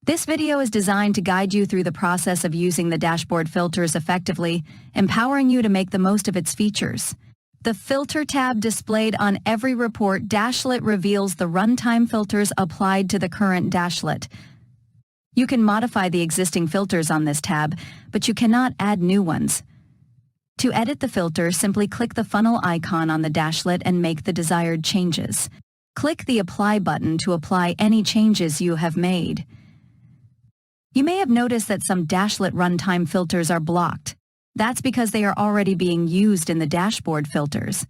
This video is designed to guide you through the process of using the dashboard filters effectively, empowering you to make the most of its features. The Filter tab displayed on every report dashlet reveals the runtime filters applied to the current dashlet. You can modify the existing filters on this tab, but you cannot add new ones. To edit the filter, simply click the funnel icon on the dashlet and make the desired changes. Click the Apply button to apply any changes you have made. You may have noticed that some dashlet runtime filters are blocked. That's because they are already being used in the dashboard filters.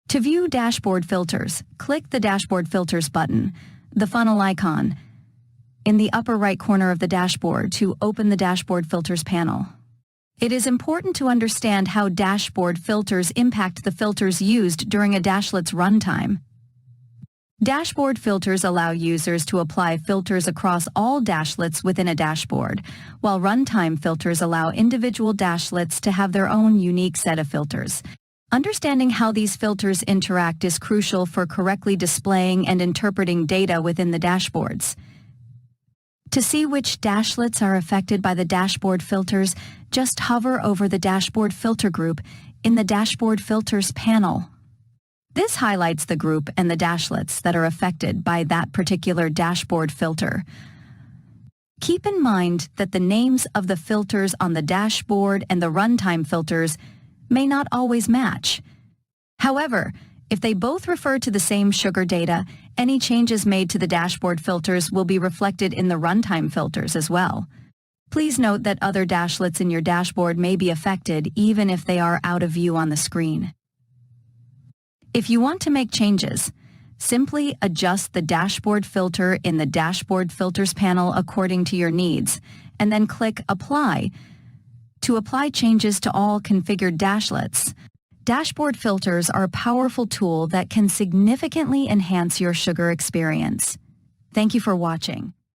To view dashboard filters, click the Dashboard Filters button, the funnel icon, in the upper right corner of the dashboard to open the Dashboard Filters panel. It is important to understand how dashboard filters impact the filters used during a dashlet's runtime. Dashboard filters allow users to apply filters across all dashlets within a dashboard, while runtime filters allow individual dashlets to have their own unique set of filters. Understanding how these filters interact is crucial for correctly displaying and interpreting data within the dashboards. To see which dashlets are affected by the dashboard filters, just hover over the Dashboard Filter group in the Dashboard Filters panel. This highlights the group and the dashlets that are affected by that particular dashboard filter. Keep in mind that the names of the filters on the dashboard and the runtime filters may not always match. However, if they both refer to the same sugar data, any changes made to the dashboard filters will be reflected in the runtime filters as well. Please note that other dashlets in your dashboard may be affected even if they are out of view on the screen. If you want to make changes, simply adjust the dashboard filter in the Dashboard Filters panel according to your needs, and then click Apply to apply changes to all configured dashlets. Dashboard filters are a powerful tool that can significantly enhance your sugar experience. Thank you for watching.